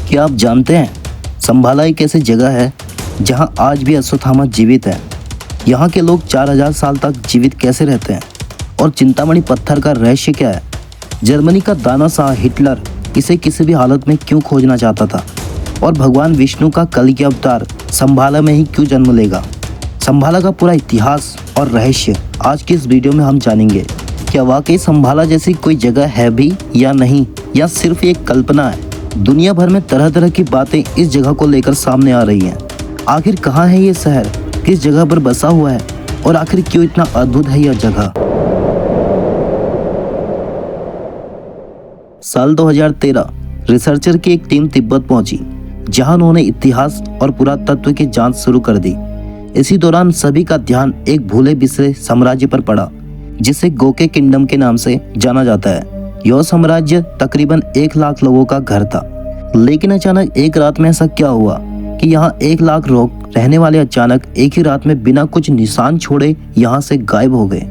क्या आप जानते हैं संभाला एक ऐसी जगह है जहां आज भी अश्वत्थामा जीवित है। यहाँ के लोग 4000 साल तक जीवित कैसे रहते हैं और चिंतामणि पत्थर का रहस्य क्या है। जर्मनी का दानाशाह हिटलर इसे किसी भी हालत में क्यों खोजना चाहता था और भगवान विष्णु का कल्कि अवतार संभाला में ही क्यों जन्म लेगा। संभाला का पूरा इतिहास और रहस्य आज की इस वीडियो में हम जानेंगे। क्या वाकई संभाला जैसी कोई जगह है भी या नहीं, या सिर्फ एक कल्पना है। दुनिया भर में तरह तरह की बातें इस जगह को लेकर सामने आ रही हैं। आखिर कहाँ है ये शहर, किस जगह पर बसा हुआ है और आखिर क्यों इतना अद्भुत है यह जगह। साल 2013 रिसर्चर की एक टीम तिब्बत पहुंची, जहां उन्होंने इतिहास और पुरातत्व की जांच शुरू कर दी। इसी दौरान सभी का ध्यान एक भूले बिसरे साम्राज्य पर पड़ा, जिसे गोके किंगडम के नाम से जाना जाता है। यह साम्राज्य तकरीबन 1 लाख लोगों का घर था। लेकिन अचानक एक रात में ऐसा क्या हुआ कि यहाँ 1 लाख लोग रहने वाले अचानक एक ही रात में बिना कुछ निशान छोड़े यहाँ से गायब हो गए,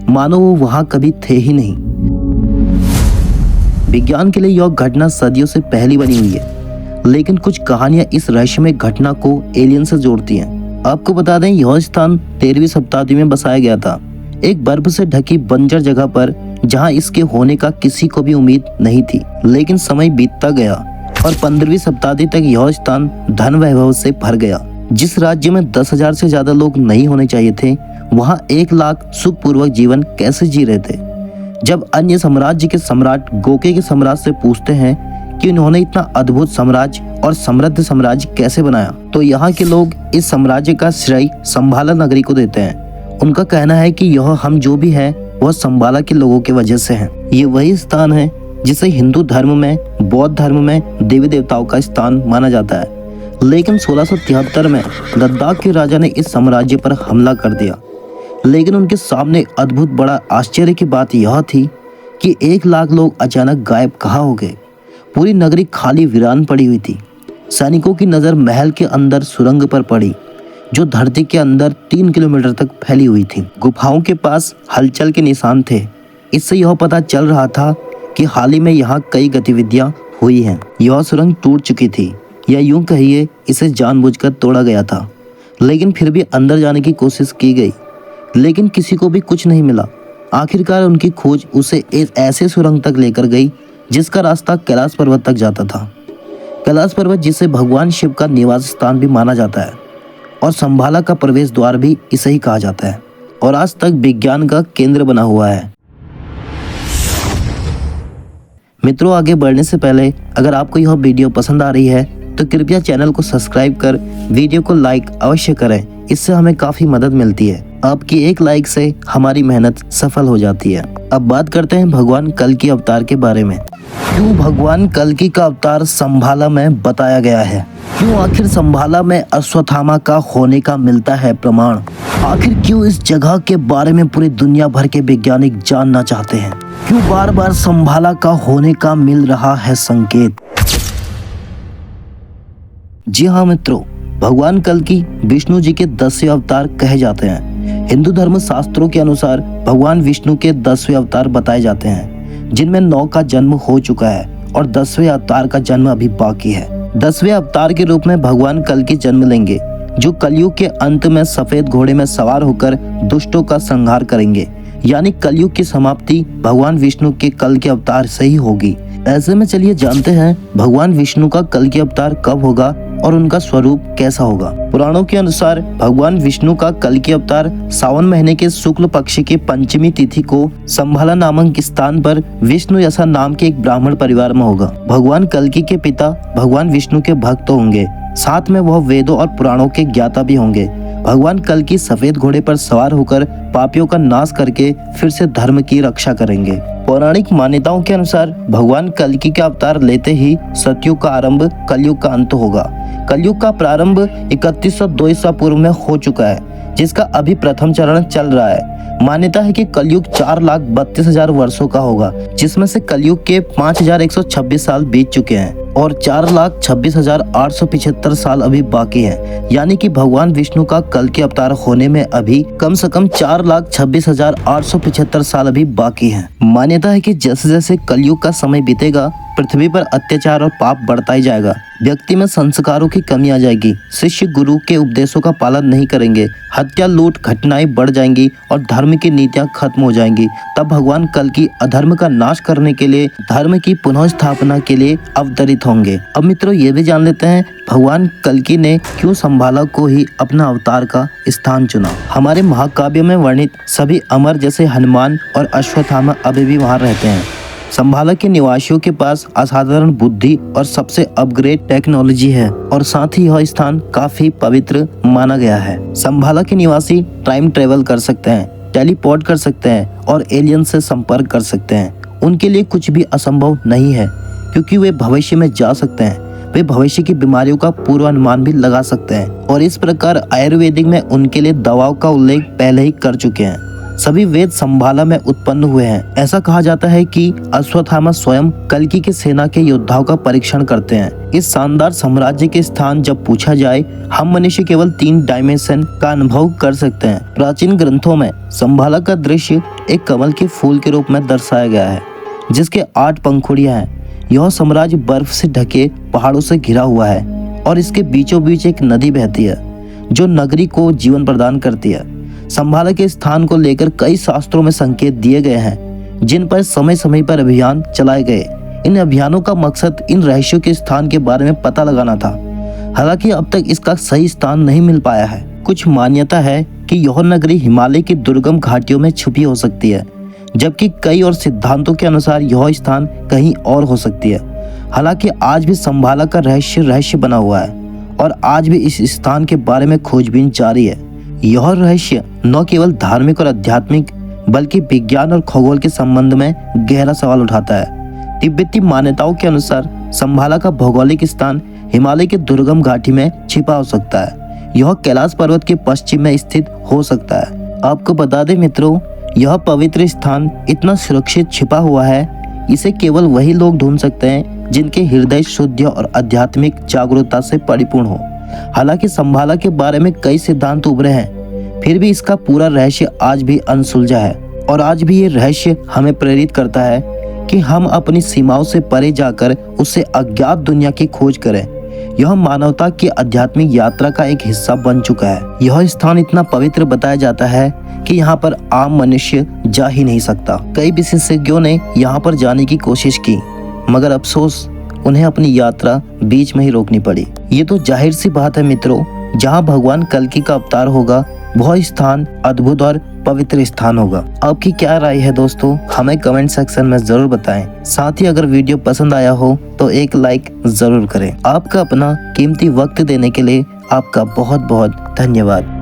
मानो वो वहाँ कभी थे ही नहीं। विज्ञान के लिए यह घटना सदियों से पहली बनी हुई है, लेकिन कुछ कहानियां इस रहस्यमय घटना को एलियन से जोड़ती हैं। आपको बता दें, यह स्थान 13वीं शताब्दी में बसाया गया था, एक बर्फ से ढकी बंजर जगह पर, जहां इसके होने का किसी को भी उम्मीद नहीं थी। लेकिन समय बीतता गया और 15वीं शताब्दी तक यह स्थान धन वैभव से भर गया। जिस राज्य में 10,000 से ज्यादा लोग नहीं होने चाहिए थे, वहां 1 लाख सुखपूर्वक जीवन कैसे जी रहे थे। जब अन्य साम्राज्य के सम्राट गोके के साम्राज्य से पूछते हैं कि उन्होंने इतना अद्भुत साम्राज्य और समृद्ध साम्राज्य कैसे बनाया, तो यहाँ के लोग इस साम्राज्य का श्रेय संभाला नगरी को देते हैं। उनका कहना है कि यह हम जो भी है वह संभाला के लोगों की वजह से है। ये वही स्थान है जिसे हिंदू धर्म में, बौद्ध धर्म में देवी देवताओं का स्थान माना जाता है। लेकिन 1673 में लद्दाख के राजा ने इस साम्राज्य पर हमला कर दिया। लेकिन उनके सामने अद्भुत बड़ा आश्चर्य की बात यह थी कि 1 लाख लोग अचानक गायब कहाँ हो गए। पूरी नगरी खाली वीरान पड़ी हुई थी। सैनिकों की नज़र महल के अंदर सुरंग पर पड़ी, जो धरती के अंदर 3 किलोमीटर तक फैली हुई थी। गुफाओं के पास हलचल के निशान थे। इससे यह पता चल रहा था कि हाल ही में यहाँ कई गतिविधियां हुई हैं। यह सुरंग टूट चुकी थी, या यूं कहिए इसे जानबूझकर तोड़ा गया था। लेकिन फिर भी अंदर जाने की कोशिश की गई, लेकिन किसी को भी कुछ नहीं मिला। आखिरकार उनकी खोज उसे एक ऐसे सुरंग तक लेकर गई जिसका रास्ता कैलाश पर्वत तक जाता था। कैलाश पर्वत, जिसे भगवान शिव का निवास स्थान भी माना जाता है और संभाला का प्रवेश द्वार भी इसे ही कहा जाता है, और आज तक विज्ञान का केंद्र बना हुआ है। मित्रों, आगे बढ़ने से पहले अगर आपको यह वीडियो पसंद आ रही है तो कृपया चैनल को सब्सक्राइब कर वीडियो को लाइक अवश्य करें। इससे हमें काफी मदद मिलती है। आपकी एक लाइक से हमारी मेहनत सफल हो जाती है। अब बात करते हैं भगवान कल्कि अवतार के बारे में। क्यों भगवान कल्कि का अवतार संभाला में बताया गया है? क्यों आखिर संभाला में अश्वत्थामा का होने का मिलता है प्रमाण? आखिर क्यों इस जगह के बारे में पूरी दुनिया भर के वैज्ञानिक जानना चाहते हैं? क्यों बार बार संभाला का होने का मिल रहा है संकेत? जी हाँ मित्रों, भगवान कल्कि विष्णु जी के 10वें अवतार कहे जाते हैं। हिंदू धर्म शास्त्रों के अनुसार भगवान विष्णु के 10वें अवतार बताए जाते हैं, जिनमें 9 का जन्म हो चुका है और 10वें अवतार का जन्म अभी बाकी है। 10वें अवतार के रूप में भगवान कल्कि जन्म लेंगे, जो कलयुग के अंत में सफेद घोड़े में सवार होकर दुष्टों का संहार करेंगे। यानी कलयुग की समाप्ति भगवान विष्णु के कल्कि अवतार से ही होगी। ऐसे में चलिए जानते हैं भगवान विष्णु का कल्कि अवतार कब होगा और उनका स्वरूप कैसा होगा। पुराणों के अनुसार भगवान विष्णु का कल्कि अवतार सावन महीने के शुक्ल पक्ष की 5वीं तिथि को संभाला नामक स्थान पर विष्णु यशा नाम के एक ब्राह्मण परिवार में होगा। भगवान कल्कि के पिता भगवान विष्णु के भक्त होंगे, साथ में वह वेदों और पुराणों के ज्ञाता भी होंगे। भगवान कल्कि सफेद घोड़े पर सवार होकर पापियों का नाश करके फिर से धर्म की रक्षा करेंगे। पौराणिक मान्यताओं के अनुसार भगवान कल्कि का अवतार लेते ही सतयुग का आरंभ, कलयुग का अंत होगा। कलयुग का प्रारंभ 3102 ईसा पूर्व में हो चुका है, जिसका अभी प्रथम चरण चल रहा है। मान्यता है कि कलयुग 4,32,000 वर्षों का होगा, जिसमें से कलयुग के 5,126 साल बीत चुके हैं और 4,26,875 साल अभी बाकी हैं। यानी कि भगवान विष्णु का कल के अवतार होने में अभी कम से कम 4,26,875 साल अभी बाकी हैं। मान्यता है कि जैसे जैसे कलयुग का समय बीतेगा, पृथ्वी पर अत्याचार और पाप बढ़ता ही जाएगा। व्यक्ति में संस्कारों की कमी आ जाएगी, शिष्य गुरु के उपदेशों का पालन नहीं करेंगे, हत्या लूट घटनाएं बढ़ जाएंगी और धर्म की नीतियां खत्म हो जाएंगी। तब भगवान कल की अधर्म का नाश करने के लिए, धर्म की पुनः स्थापना के लिए अवतरित होंगे। अब मित्रों, ये भी जान लेते हैं भगवान कल्कि ने क्यों संभाला को ही अपना अवतार का स्थान चुना। हमारे महाकाव्य में वर्णित सभी अमर जैसे हनुमान और अश्वत्थामा अभी भी वहाँ रहते हैं। संभाला के निवासियों के पास असाधारण बुद्धि और सबसे अपग्रेड टेक्नोलॉजी है और साथ ही यह स्थान काफी पवित्र माना गया है। संभाला के निवासी टाइम ट्रेवल कर सकते हैं, टेलीपोर्ट कर सकते हैं और एलियन से संपर्क कर सकते हैं। उनके लिए कुछ भी असंभव नहीं है, क्योंकि वे भविष्य में जा सकते हैं। वे भविष्य की बीमारियों का पूर्वानुमान भी लगा सकते हैं और इस प्रकार आयुर्वेदिक में उनके लिए दवाओं का उल्लेख पहले ही कर चुके हैं। सभी वेद संभाला में उत्पन्न हुए हैं। ऐसा कहा जाता है कि अश्वत्थामा स्वयं कल्कि के सेना के योद्धाओं का परीक्षण करते हैं। इस शानदार साम्राज्य के स्थान जब पूछा जाए, हम मनुष्य केवल 3 डायमेंशन का अनुभव कर सकते हैं। प्राचीन ग्रंथों में संभाला का दृश्य एक कमल के फूल के रूप में दर्शाया गया है, जिसके 8 पंखुड़ियां हैं। यह साम्राज्य बर्फ से ढके पहाड़ों से घिरा हुआ है और इसके बीचों बीच एक नदी बहती है, जो नगरी को जीवन प्रदान करती है। संभाला के स्थान को लेकर कई शास्त्रों में संकेत दिए गए हैं, जिन पर समय समय पर अभियान चलाए गए। इन अभियानों का मकसद इन रहस्यों के स्थान के बारे में पता लगाना था। हालांकि अब तक इसका सही स्थान नहीं मिल पाया है। कुछ मान्यता है कि यह नगरी हिमालय की दुर्गम घाटियों में छुपी हो सकती है, जबकि कई और सिद्धांतों के अनुसार यह स्थान कहीं और हो सकती है। हालांकि आज भी संभाला का रहस्य बना हुआ है और आज भी इस स्थान के बारे में खोजबीन जारी है। यह रहस्य न केवल धार्मिक और आध्यात्मिक, बल्कि विज्ञान और खगोल के संबंध में गहरा सवाल उठाता है। तिब्बती मान्यताओं के अनुसार संभाला का भौगोलिक स्थान हिमालय के दुर्गम घाटी में छिपा हो सकता है। यह कैलाश पर्वत के पश्चिम में स्थित हो सकता है। आपको बता दें मित्रों, यह पवित्र स्थान इतना सुरक्षित छिपा हुआ है, इसे केवल वही लोग ढूंढ सकते हैं जिनके हृदय शुद्ध और आध्यात्मिक जागरूकता से परिपूर्ण हो। हालांकि संभाला के बारे में कई सिद्धांत उभरे हैं, फिर भी इसका पूरा रहस्य आज भी अनसुलझा है और आज भी ये रहस्य हमें प्रेरित करता है कि हम अपनी सीमाओं से परे जाकर उससे अज्ञात दुनिया की खोज करें। यह मानवता की आध्यात्मिक यात्रा का एक हिस्सा बन चुका है। यह स्थान इतना पवित्र बताया जाता है कि यहाँ पर आम मनुष्य जा ही नहीं सकता। कई विशेषज्ञों ने यहाँ पर जाने की कोशिश की, मगर अफसोस उन्हें अपनी यात्रा बीच में ही रोकनी पड़ी। ये तो जाहिर सी बात है मित्रों, जहाँ भगवान कल्कि का अवतार होगा, वह स्थान अद्भुत और पवित्र स्थान होगा। आपकी क्या राय है दोस्तों, हमें कमेंट सेक्शन में जरूर बताएं। साथ ही अगर वीडियो पसंद आया हो तो एक लाइक जरूर करें। आपका अपना कीमती वक्त देने के लिए आपका बहुत बहुत धन्यवाद।